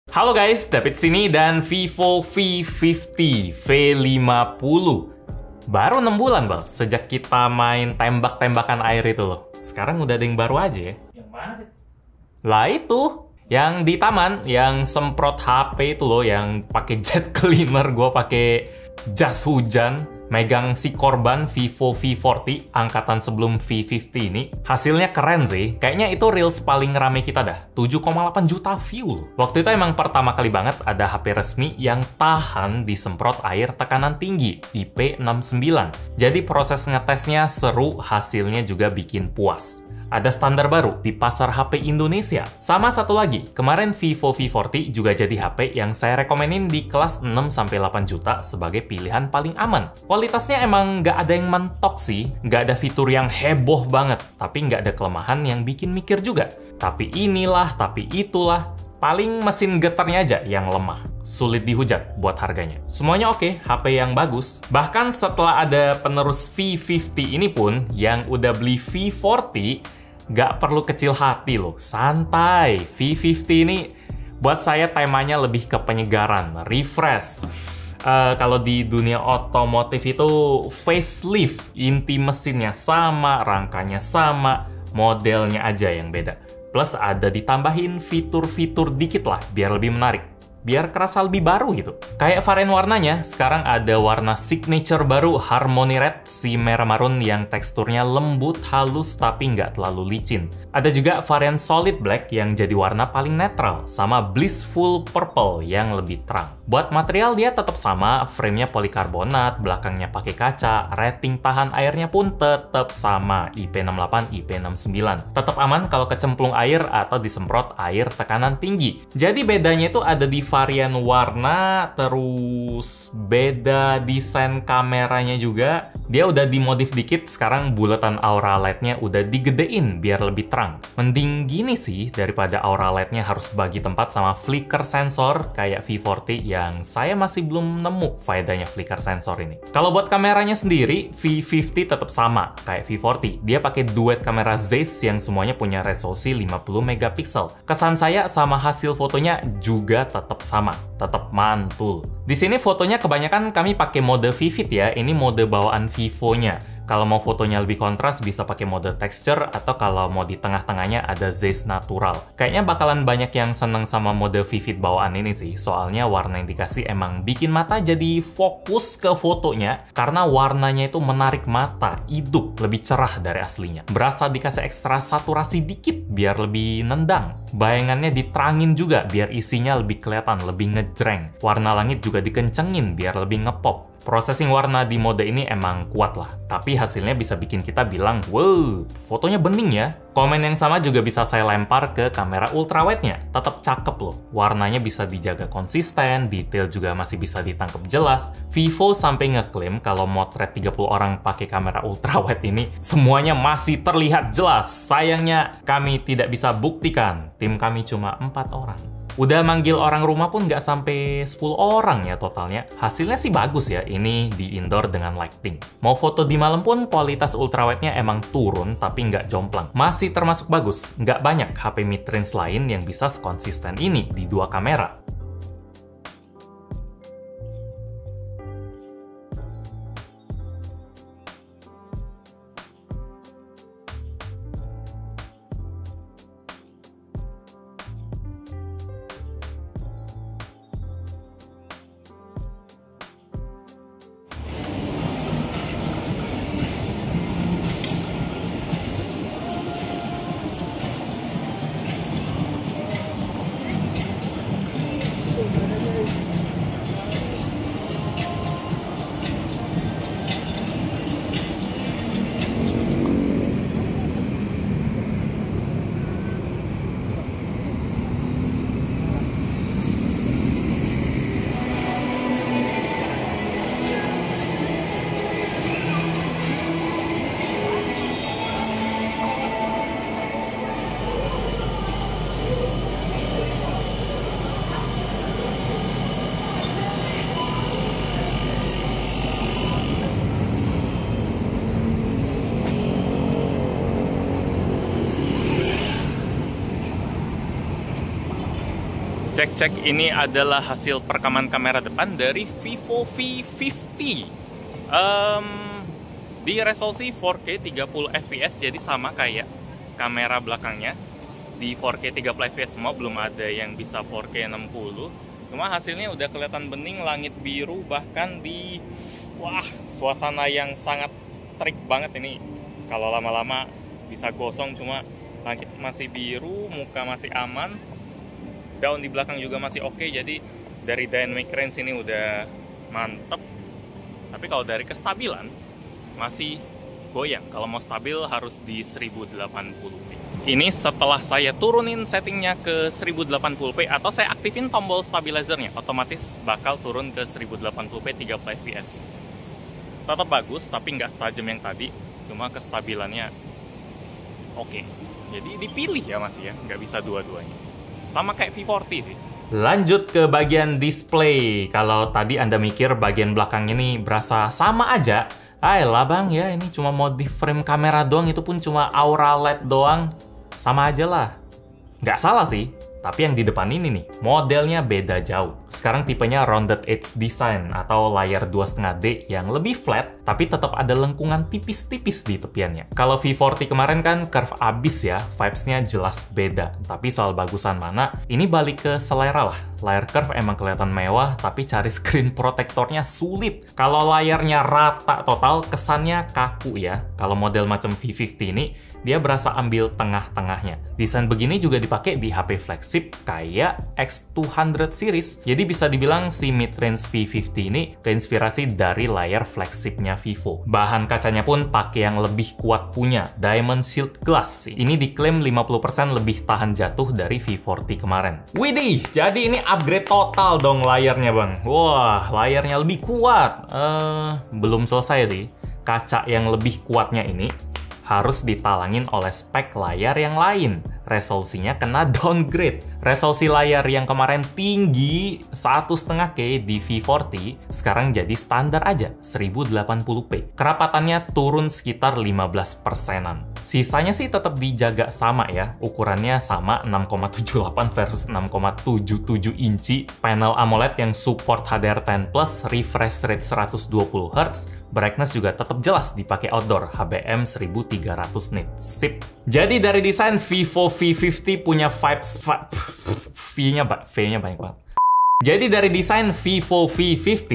Halo guys, David sini dan Vivo V50 V50 baru 6 bulan bal sejak kita main tembak-tembakan air itu loh. Sekarang udah ada yang baru aja ya. Yang mana? Lah itu, yang di taman, yang semprot HP itu loh, yang pakai jet cleaner, gue pakai jas hujan, megang si korban Vivo V40 angkatan sebelum V50 ini. Hasilnya keren sih, kayaknya itu reels paling rame kita dah, 7,8 juta view. Waktu itu emang pertama kali banget ada HP resmi yang tahan disemprot air tekanan tinggi, IP69. Jadi proses ngetesnya seru, hasilnya juga bikin puas. Ada standar baru di pasar HP Indonesia. Sama satu lagi, kemarin Vivo V40 juga jadi HP yang saya rekomenin di kelas 6-8 juta sebagai pilihan paling aman. Kualitasnya emang nggak ada yang mentok sih, nggak ada fitur yang heboh banget, tapi nggak ada kelemahan yang bikin mikir juga. Tapi inilah, tapi itulah, paling mesin getarnya aja yang lemah. Sulit dihujat buat harganya. Semuanya oke, HP yang bagus. Bahkan setelah ada penerus V50 ini pun, yang udah beli V40, nggak perlu kecil hati loh, santai. V50 ini buat saya temanya lebih ke penyegaran, refresh. Kalau di dunia otomotif itu facelift, inti mesinnya sama, rangkanya sama, modelnya aja yang beda. Plus ada ditambahin fitur-fitur dikit lah, biar lebih menarik. Biar kerasa lebih baru gitu. Kayak varian warnanya, sekarang ada warna signature baru Harmony Red, si merah marun yang teksturnya lembut, halus, tapi nggak terlalu licin. Ada juga varian Solid Black yang jadi warna paling netral, sama Blissful Purple yang lebih terang. Buat material dia tetap sama, framenya polikarbonat, belakangnya pakai kaca, rating tahan airnya pun tetap sama, IP68, IP69. Tetap aman kalau kecemplung air atau disemprot air tekanan tinggi. Jadi bedanya itu ada di varian warna, terus beda desain kameranya juga. Dia udah dimodif dikit, sekarang bulatan aura LED-nya udah digedein biar lebih terang. Mending gini sih, daripada aura LED-nya harus bagi tempat sama flicker sensor kayak V40 yang saya masih belum nemu faedahnya flicker sensor ini. Kalau buat kameranya sendiri, V50 tetap sama kayak V40. Dia pakai duet kamera Zeiss yang semuanya punya resolusi 50 megapiksel. Kesan saya sama hasil fotonya juga tetap sama, tetap mantul. Di sini fotonya kebanyakan kami pakai mode Vivid ya, ini mode bawaan Vivo-nya. Kalau mau fotonya lebih kontras bisa pakai mode texture, atau kalau mau di tengah-tengahnya ada Zeiss natural. Kayaknya bakalan banyak yang seneng sama mode Vivid bawaan ini sih, soalnya warna yang dikasih emang bikin mata jadi fokus ke fotonya, karena warnanya itu menarik mata, hidup, lebih cerah dari aslinya. Berasa dikasih ekstra saturasi dikit biar lebih nendang. Bayangannya diterangin juga biar isinya lebih kelihatan, lebih ngejreng. Warna langit juga dikencengin biar lebih ngepop. Processing warna di mode ini emang kuat lah, tapi hasilnya bisa bikin kita bilang, wow, fotonya bening ya. Komen yang sama juga bisa saya lempar ke kamera ultrawide-nya. Tetap cakep loh, warnanya bisa dijaga konsisten, detail juga masih bisa ditangkap jelas. Vivo sampai ngeklaim kalau motret 30 orang pakai kamera ultrawide ini, semuanya masih terlihat jelas. Sayangnya, kami tidak bisa buktikan, tim kami cuma 4 orang. Udah manggil orang rumah pun nggak sampai 10 orang ya totalnya. Hasilnya sih bagus ya, ini di indoor dengan lighting. Mau foto di malam pun kualitas ultrawide-nya emang turun, tapi nggak jomplang. Masih termasuk bagus, nggak banyak HP mid-range lain yang bisa sekonsisten ini di dua kamera. cek, ini adalah hasil perekaman kamera depan dari Vivo V50. Di resolusi 4K 30 fps, jadi sama kayak kamera belakangnya. Di 4K 30 fps semua, belum ada yang bisa 4K 60. Cuma hasilnya udah kelihatan bening, langit biru, bahkan di suasana yang sangat terik banget ini. Kalau lama-lama bisa gosong, cuma langit masih biru, muka masih aman. Daun di belakang juga masih oke, jadi dari dynamic range ini udah mantep. Tapi kalau dari kestabilan masih goyang. Kalau mau stabil harus di 1080p. Ini setelah saya turunin settingnya ke 1080p atau saya aktifin tombol stabilizernya, otomatis bakal turun ke 1080p 30 fps. Tetap bagus, tapi nggak setajam yang tadi. Cuma kestabilannya oke. Jadi dipilih ya Mas ya, nggak bisa dua-duanya. Sama kayak V40 sih. Lanjut ke bagian display. Kalau tadi Anda mikir bagian belakang ini berasa sama aja, ayolah bang ya, ini cuma modif frame kamera doang, itu pun cuma aura LED doang. Sama aja lah. Nggak salah sih. Tapi yang di depan ini nih, modelnya beda jauh. Sekarang tipenya rounded edge design atau layar 2,5D yang lebih flat, tapi tetap ada lengkungan tipis-tipis di tepiannya. Kalau V40 kemarin kan curve abis ya, vibes-nya jelas beda. Tapi soal bagusan mana, ini balik ke selera lah. Layar curve emang kelihatan mewah, tapi cari screen protectornya sulit. Kalau layarnya rata total, kesannya kaku ya. Kalau model macam V50 ini, dia berasa ambil tengah-tengahnya. Desain begini juga dipakai di HP flagship kayak X200 series. Jadi bisa dibilang si mid-range V50 ini keinspirasi dari layar flagshipnya Vivo. Bahan kacanya pun pakai yang lebih kuat punya, Diamond Shield Glass. Ini diklaim 50% lebih tahan jatuh dari V40 kemarin. Widih, jadi ini upgrade total dong layarnya bang. Wah, layarnya lebih kuat. Belum selesai sih. Kaca yang lebih kuatnya ini harus ditalangin oleh spek layar yang lain. Resolusinya kena downgrade. Resolusi layar yang kemarin tinggi 1,5K di V40, sekarang jadi standar aja 1080p. Kerapatannya turun sekitar 15%-an. Sisanya sih tetap dijaga sama ya. Ukurannya sama 6,78 versus 6,77 inci. Panel AMOLED yang support HDR10+, refresh rate 120Hz, brightness juga tetap jelas dipakai outdoor, HBM 1300 nit. Sip. Jadi dari desain Vivo V50 punya vibes V-nya banyak banget. Jadi dari desain Vivo V50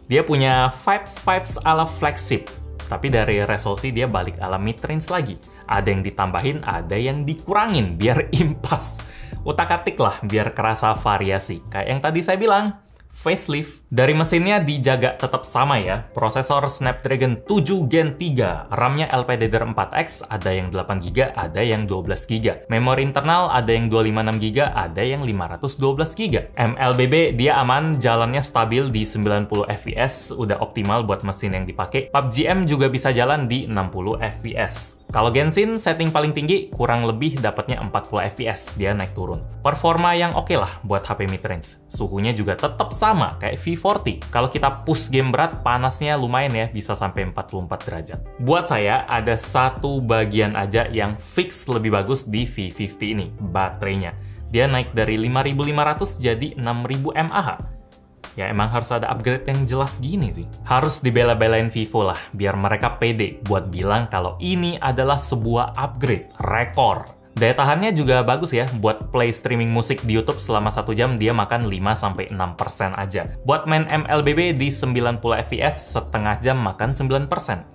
dia punya vibes ala flagship. Tapi dari resolusi dia balik ala mid-range lagi. Ada yang ditambahin, ada yang dikurangin biar impas. Utak-atik lah biar kerasa variasi. Kayak yang tadi saya bilang, facelift. Dari mesinnya dijaga tetap sama ya. Prosesor Snapdragon 7 Gen 3, RAM-nya LPDDR4X, ada yang 8GB, ada yang 12GB. Memori internal ada yang 256GB, ada yang 512GB. MLBB dia aman, jalannya stabil di 90 fps, udah optimal buat mesin yang dipakai. PUBG M juga bisa jalan di 60 fps. Kalau Genshin setting paling tinggi, kurang lebih dapatnya 40 fps, dia naik turun. Performa yang oke lah buat HP mid-range. Suhunya juga tetap sama kayak V40. Kalau kita push game berat, panasnya lumayan ya, bisa sampai 44 derajat. Buat saya, ada satu bagian aja yang fix lebih bagus di V50 ini, baterainya. Dia naik dari 5.500 jadi 6.000 mAh. Ya emang harus ada upgrade yang jelas gini sih. Harus dibela-belain Vivo lah, biar mereka pede buat bilang kalau ini adalah sebuah upgrade, rekor. Daya tahannya juga bagus ya, buat play streaming musik di YouTube selama 1 jam dia makan 5-6% aja. Buat main MLBB di 90 fps setengah jam makan 9%.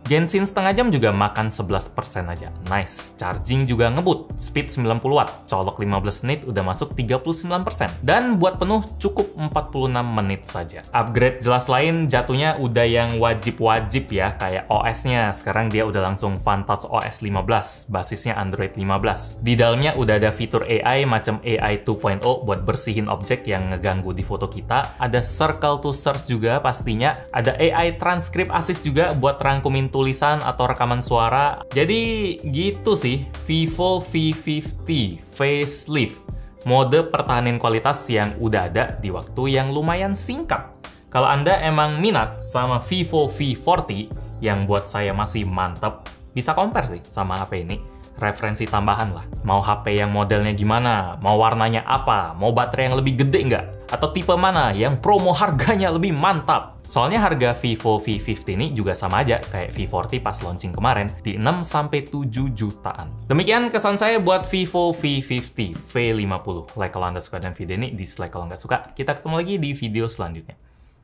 Genshin setengah jam juga makan 11% aja. Nice, charging juga ngebut, speed 90 watt, colok 15 menit udah masuk 39%. Dan buat penuh cukup 46 menit saja. Upgrade jelas lain jatuhnya udah yang wajib-wajib ya, kayak OS-nya. Sekarang dia udah langsung Fantouch OS 15, basisnya Android 15. Di dalamnya udah ada fitur AI macam AI 2.0 buat bersihin objek yang ngeganggu di foto kita. Ada circle to search juga pastinya. Ada AI transcript assist juga buat rangkumin tulisan atau rekaman suara. Jadi gitu sih Vivo V50 facelift. Mode pertahanan kualitas yang udah ada di waktu yang lumayan singkat. Kalau Anda emang minat sama Vivo V40 yang buat saya masih mantap, bisa compare sih sama HP ini. referensi tambahan lah. Mau HP yang modelnya gimana, mau warnanya apa, mau baterai yang lebih gede nggak, atau tipe mana yang promo harganya lebih mantap. Soalnya harga Vivo V50 ini juga sama aja kayak V40 pas launching kemarin, di 6-7 jutaan. Demikian kesan saya buat Vivo V50 V50. Like kalau Anda suka dengan video ini, dislike kalau nggak suka. Kita ketemu lagi di video selanjutnya.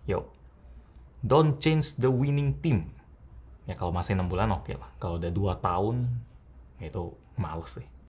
Yo, don't change the winning team. Ya kalau masih 6 bulan oke lah. Kalau udah 2 tahun, itu males sih.